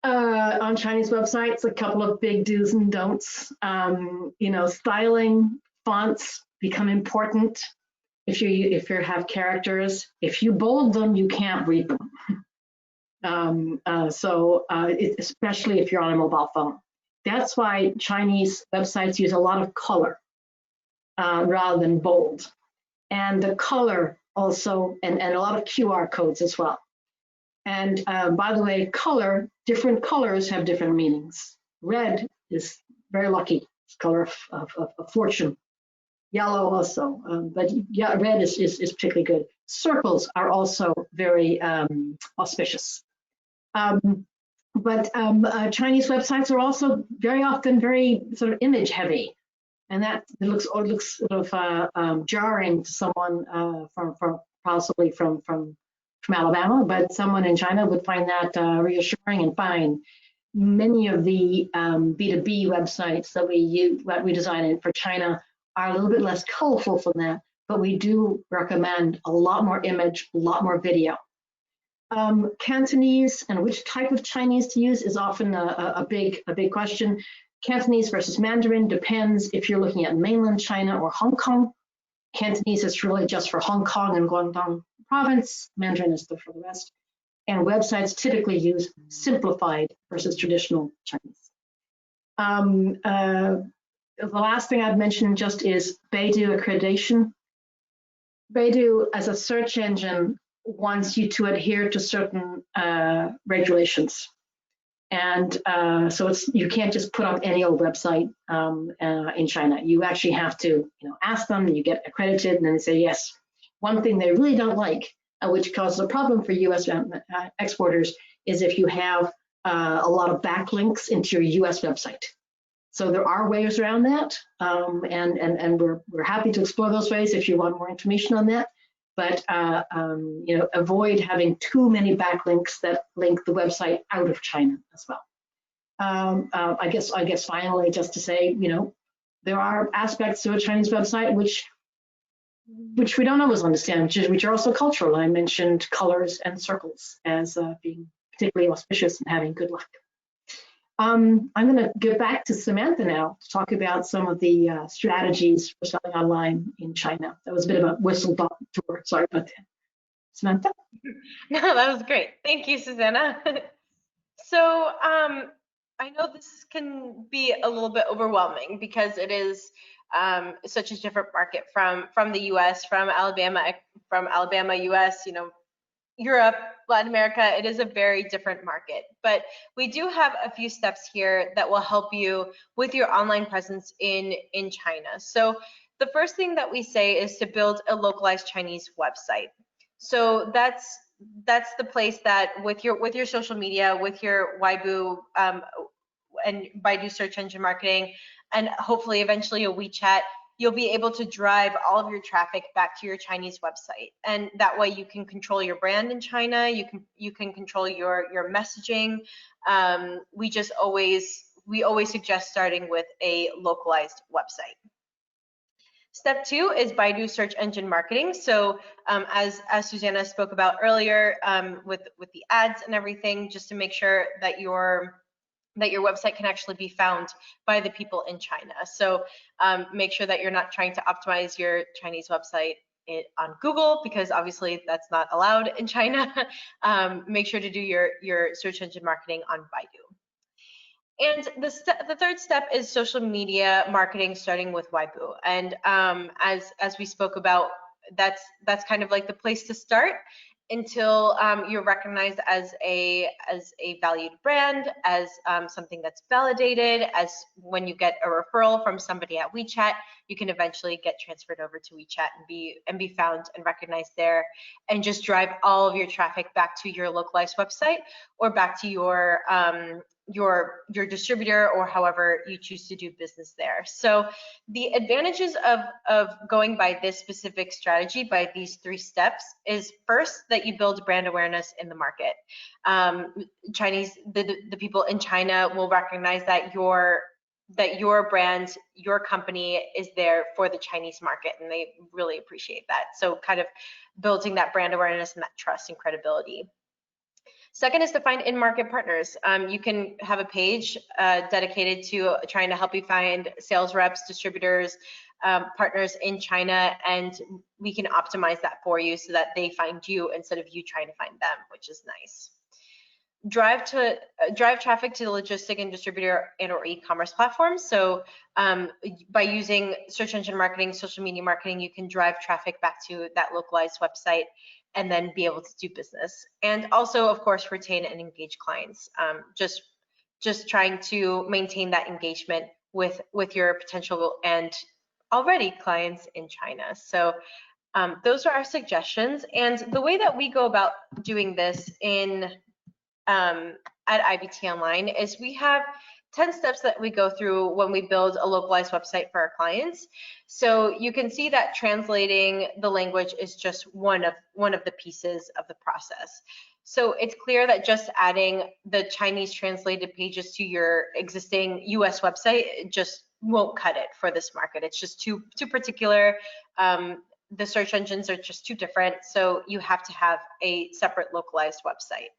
On Chinese websites, a couple of big do's and don'ts. Styling, fonts become important. if you have characters, if you bold them, you can't read them. Especially if you're on a mobile phone. That's why Chinese websites use a lot of color rather than bold. And the color also, and a lot of QR codes as well. And by the way, different colors have different meanings. Red is very lucky, it's color of fortune. Yellow also, but yeah, red is particularly good. Circles are also very auspicious. Chinese websites are also very often very sort of image heavy, and that looks sort of jarring to someone possibly from Alabama, but someone in China would find that reassuring and fine. Many of the B2B websites that we design for China are a little bit less colorful than that, but we do recommend a lot more image, a lot more video. Cantonese and which type of Chinese to use is often a big question. Cantonese versus Mandarin depends if you're looking at mainland China or Hong Kong. Cantonese is really just for Hong Kong and Guangdong province. Mandarin is for the rest. And websites typically use simplified versus traditional Chinese. The last thing I'd mention just is Baidu accreditation. Baidu, as a search engine, wants you to adhere to certain regulations. And so you can't just put up any old website in China. You actually have to ask them, you get accredited, and then they say yes. One thing they really don't like, which causes a problem for US exporters, is if you have a lot of backlinks into your US website. So there are ways around that, and we're happy to explore those ways if you want more information on that. But avoid having too many backlinks that link the website out of China as well. I guess finally, just to say, there are aspects to a Chinese website which we don't always understand, which are also cultural. I mentioned colors and circles as being particularly auspicious and having good luck. I'm going to get back to Samantha now to talk about some of the strategies for selling online in China. That was a bit of a whistle tour. Sorry about that. Samantha? No, that was great. Thank you, Susanna. So I know this can be a little bit overwhelming because it is such a different market from the US, from Alabama, US, Europe, Latin America. It is a very different market, but we do have a few steps here that will help you with your online presence in China. So the first thing that we say is to build a localized Chinese website. So that's the place that with your social media, with your Weibo and Baidu search engine marketing, and hopefully eventually a WeChat, you'll be able to drive all of your traffic back to your Chinese website. And that way you can control your brand in China, you can control your messaging. We always suggest starting with a localized website. Step 2 is Baidu search engine marketing. So as Susanna spoke about earlier, with the ads and everything, just to make sure that your website can actually be found by the people in China. So make sure that you're not trying to optimize your Chinese website on Google, because obviously that's not allowed in China. Make sure to do your search engine marketing on Baidu. And the third step is social media marketing, starting with Weibo. And as we spoke about, that's kind of like the place to start until you're recognized as a valued brand, as something that's validated, as when you get a referral from somebody at WeChat, you can eventually get transferred over to WeChat and be found and recognized there, and just drive all of your traffic back to your localized website or back to your distributor, or however you choose to do business there. So the advantages of going by this specific strategy, by these 3 steps, is first that you build brand awareness in the market. The people in China will recognize that your brand, your company is there for the Chinese market, and they really appreciate that. So kind of building that brand awareness and that trust and credibility. Second is to find in-market partners. You can have a page dedicated to trying to help you find sales reps, distributors, partners in China, and we can optimize that for you so that they find you instead of you trying to find them, which is nice. Drive traffic to the logistic and distributor and or e-commerce platforms. So by using search engine marketing, social media marketing, you can drive traffic back to that localized website and then be able to do business. And also, of course, retain and engage clients. Just trying to maintain that engagement with your potential and already clients in China. So those are our suggestions. And the way that we go about doing this at IBT Online is we have 10 steps that we go through when we build a localized website for our clients. So you can see that translating the language is just one of the pieces of the process. So it's clear that just adding the Chinese translated pages to your existing US website just won't cut it for this market. It's just too particular. The search engines are just too different. So you have to have a separate localized website.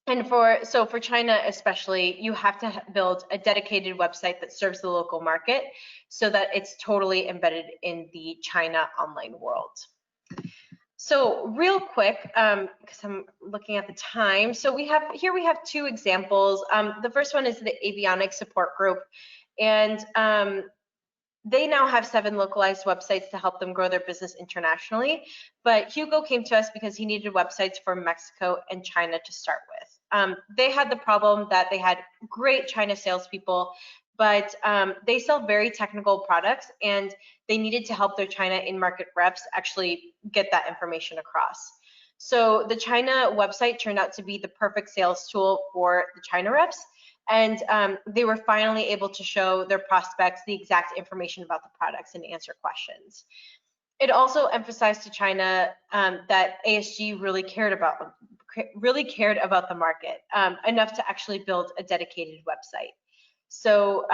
And for China especially, you have to build a dedicated website that serves the local market so that it's totally embedded in the China online world. So real quick, because I'm looking at the time. So we have 2 examples. The first one is the Avionics support group, and they now have 7 localized websites to help them grow their business internationally. But Hugo came to us because he needed websites for Mexico and China to start with. They had the problem that they had great China salespeople, but they sell very technical products, and they needed to help their China in-market reps actually get that information across. So the China website turned out to be the perfect sales tool for the China reps. And they were finally able to show their prospects the exact information about the products and answer questions. It also emphasized to China that ASG really cared about the market enough to actually build a dedicated website. So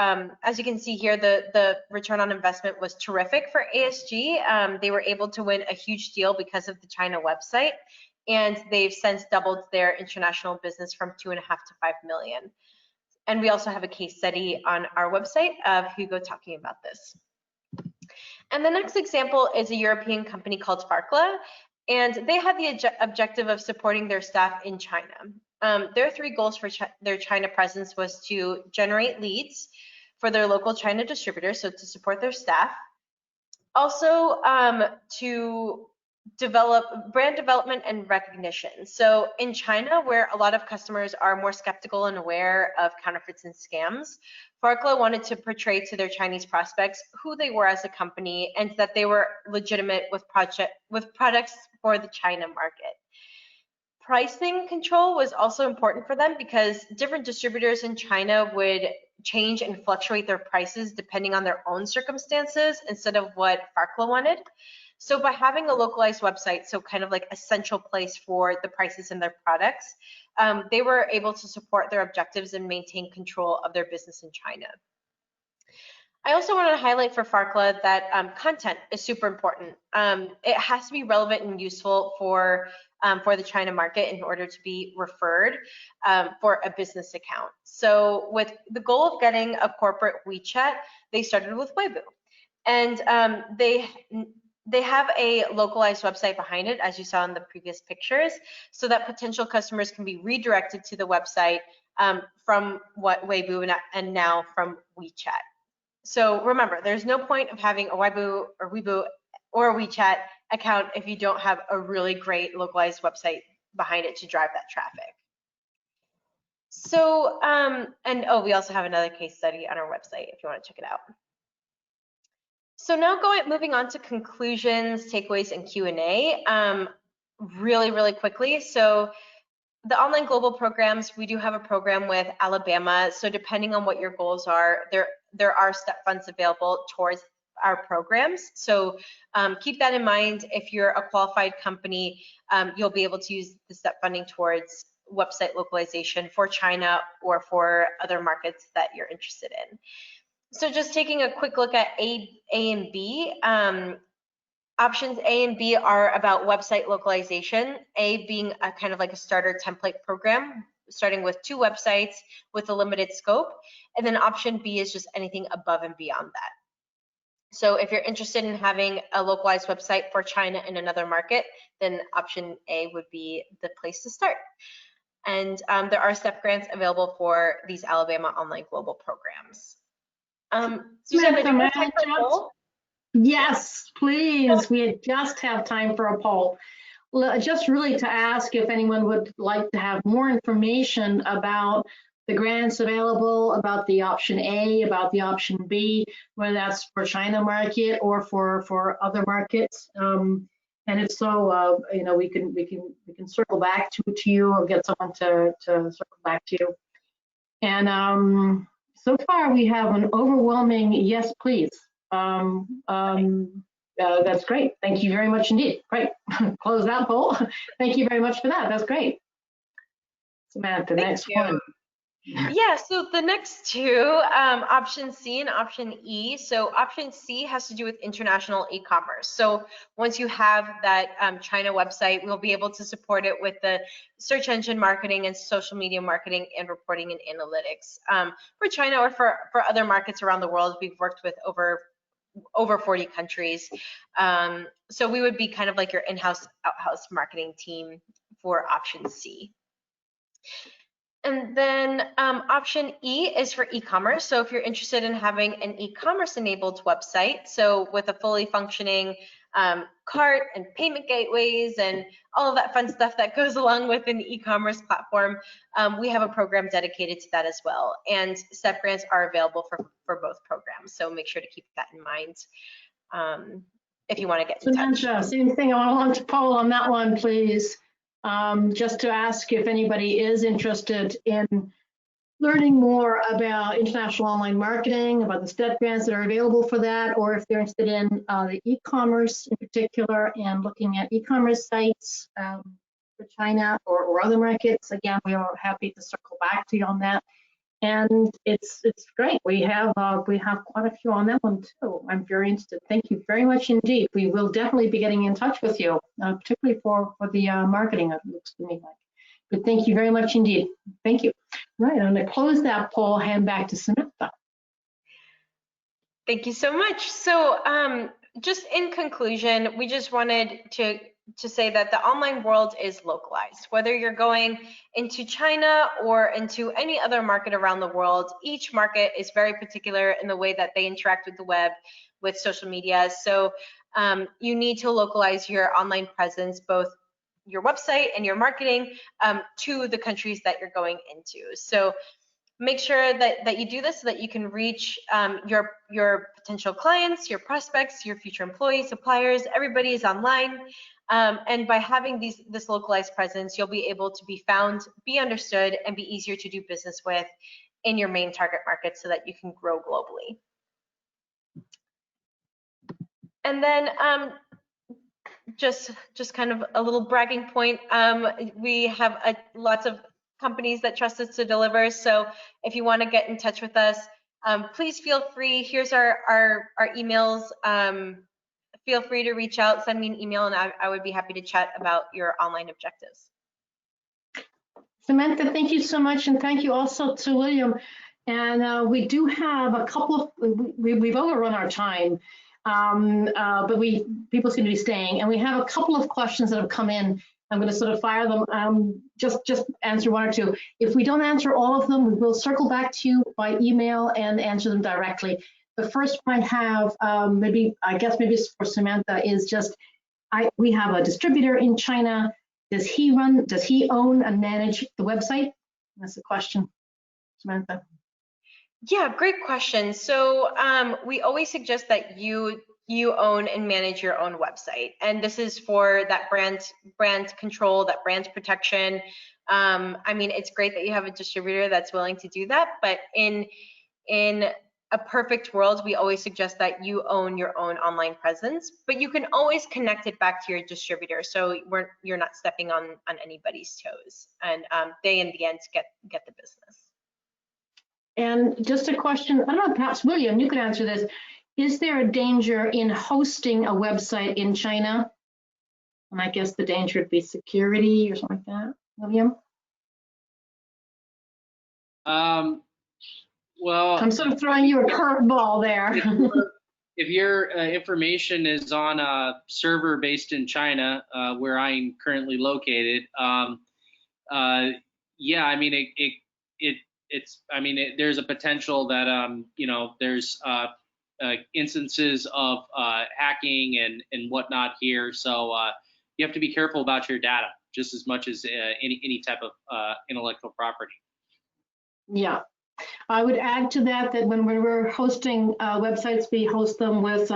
as you can see here, the return on investment was terrific for ASG. They were able to win a huge deal because of the China website, and they've since doubled their international business from 2.5 to 5 million. And we also have a case study on our website of Hugo talking about this. And the next example is a European company called Farkla, and they had the objective of supporting their staff in China. Their 3 goals for their China presence was to generate leads for their local China distributors, so to support their staff. Also to develop brand development and recognition. So in China, where a lot of customers are more skeptical and aware of counterfeits and scams, Farkla wanted to portray to their Chinese prospects who they were as a company and that they were legitimate with products for the China market. Pricing control was also important for them because different distributors in China would change and fluctuate their prices depending on their own circumstances instead of what Farkla wanted. So by having a localized website, so kind of like a central place for the prices in their products, they were able to support their objectives and maintain control of their business in China. I also want to highlight for Farkla that content is super important. It has to be relevant and useful for the China market in order to be referred for a business account. So with the goal of getting a corporate WeChat, they started with Weibo. And they have a localized website behind it, as you saw in the previous pictures, so that potential customers can be redirected to the website from Weibo and now from WeChat. So remember, there's no point of having a Weibo or Weibo or a WeChat account if you don't have a really great localized website behind it to drive that traffic. So, we also have another case study on our website if you want to check it out. So now moving on to conclusions, takeaways, and Q&A really quickly. So the online global programs, we do have a program with Alabama. So depending on what your goals are, there are step funds available towards our programs. So keep that in mind. If you're a qualified company, you'll be able to use the step funding towards website localization for China or for other markets that you're interested in. So just taking a quick look at A and B, options A and B are about website localization, A being a kind of like a starter template program. starting with 2 websites with a limited scope. And then option B is just anything above and beyond that. So if you're interested in having a localized website for China in another market, then option A would be the place to start. And there are STEP grants available for these Alabama Online Global programs. Susanna, do you have time for a poll? Yes, please. We just have time for a poll. Just really to ask if anyone would like to have more information about the grants available, about the option A, about the option B, whether that's for China market or for other markets. And if so, you know, we can circle back to you or get someone to circle back to you. And so far we have an overwhelming yes, please. That's great. Thank you very much indeed. Great. Close that poll. Thank you very much for that. That's great. Samantha, next one. Yeah, so the next 2, option C and option E. So option C has to do with international e-commerce. So once you have that China website, we'll be able to support it with the search engine marketing and social media marketing and reporting and analytics. For China or for other markets around the world, we've worked with over 40 countries. So we would be kind of like your in-house, out-house marketing team for option C. And then option E is for e-commerce. So if you're interested in having an e-commerce enabled website, so with a fully functioning cart and payment gateways and all of that fun stuff that goes along with an e-commerce platform, we have a program dedicated to that as well. And STEP grants are available for both programs. So make sure to keep that in mind if you want to get in touch. Same thing. I want to poll on that one, please. Just to ask if anybody is interested in learning more about international online marketing, about the STEP grants that are available for that, or if they're interested in the e-commerce in particular and looking at e-commerce sites for China or other markets. Again, we are happy to circle back to you on that. And it's great. We have quite a few on that one too. I'm very interested. Thank you very much indeed. We will definitely be getting in touch with you, particularly for the marketing, it looks to me like. But thank you very much indeed. Thank you. Right, I'm going to close that poll, hand back to Samantha. Thank you so much. So just in conclusion, we just wanted to say that the online world is localized. Whether you're going into China or into any other market around the world, each market is very particular in the way that they interact with the web, with social media. So you need to localize your online presence, both your website and your marketing, to the countries that you're going into. So make sure that you do this so that you can reach your potential clients, your prospects, your future employees, suppliers. Everybody is online. And by having this localized presence, you'll be able to be found, be understood, and be easier to do business with in your main target market so that you can grow globally. And then just kind of a little bragging point, we have lots of companies that trust us to deliver. So if you want to get in touch with us, please feel free. Here's our emails. Feel free to reach out, send me an email, and I would be happy to chat about your online objectives. Samantha, thank you so much, and thank you also to William. And we do have a couple of, we've overrun our time, but people seem to be staying, and we have a couple of questions that have come in. I'm going to sort of fire them, just answer 1 or 2. If we don't answer all of them, we will circle back to you by email and answer them directly. The first one I have, I guess maybe it's for Samantha, is just, we have a distributor in China. Does he own and manage the website? That's the question, Samantha. Yeah, great question. So we always suggest that you own and manage your own website. And this is for that brand control, that brand protection. I mean, it's great that you have a distributor that's willing to do that, but in a perfect world, we always suggest that you own your own online presence, but you can always connect it back to your distributor, so you're not stepping on anybody's toes, and they in the end get the business. And just a question, I don't know, perhaps William, you could answer this. Is there a danger in hosting a website in China? And I guess the danger would be security or something like that, William? Well, I'm sort of throwing you a curveball there. if your information is on a server based in China, where I'm currently located, yeah, I mean, there's a potential that, there's instances of hacking and whatnot here. So you have to be careful about your data just as much as any type of intellectual property. Yeah. I would add to that when we're hosting websites, we host them with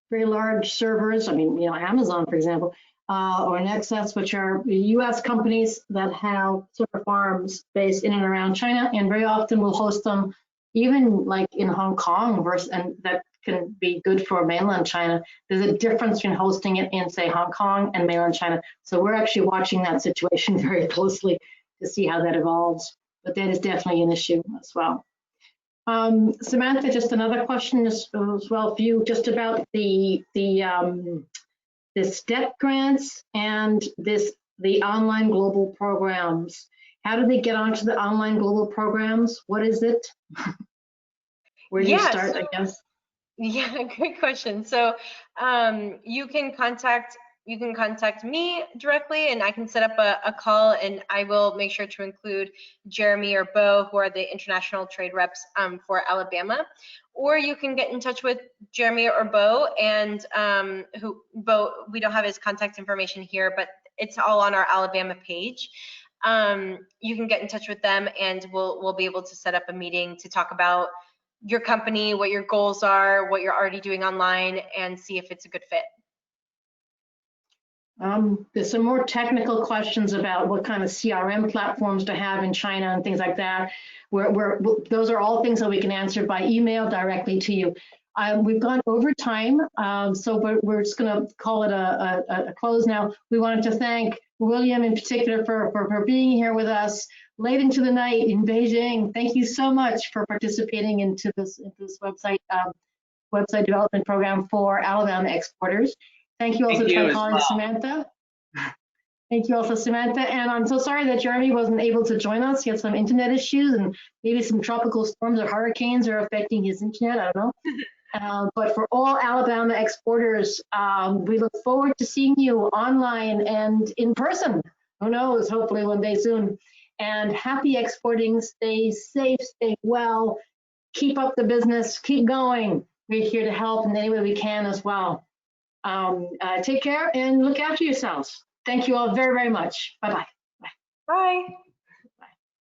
very large servers. I mean, Amazon, for example, or Nexus, which are U.S. companies that have server farms based in and around China, and very often we'll host them even like in Hong Kong, and that can be good for mainland China. There's a difference between hosting it in, say, Hong Kong and mainland China. So we're actually watching that situation very closely to see how that evolves. But that is definitely an issue as well. Samantha, just another question as well for you, just about the STEP grants and the online global programs. How do they get onto the online global programs? What is it? Where do you start, I guess? Yeah, great question. So you can contact me directly, and I can set up a call, and I will make sure to include Jeremy or Bo, who are the international trade reps for Alabama. Or you can get in touch with Jeremy or Bo, and Bo, we don't have his contact information here, but it's all on our Alabama page. You can get in touch with them, and we'll be able to set up a meeting to talk about your company, what your goals are, what you're already doing online, and see if it's a good fit. There's some more technical questions about what kind of CRM platforms to have in China and things like that. Those are all things that we can answer by email directly to you. We've gone over time, so we're just going to call it a close now. We wanted to thank William in particular for being here with us late into the night in Beijing. Thank you so much for participating into this website development program for Alabama exporters. Thank you also to my colleague Samantha. Thank you also, Samantha. And I'm so sorry that Jeremy wasn't able to join us. He had some internet issues, and maybe some tropical storms or hurricanes are affecting his internet. I don't know. But for all Alabama exporters, we look forward to seeing you online and in person. Who knows, hopefully one day soon. And happy exporting. Stay safe, stay well. Keep up the business. Keep going. We're here to help in any way we can as well. Take care and look after yourselves. Thank you all very, very much. Bye-bye. Bye.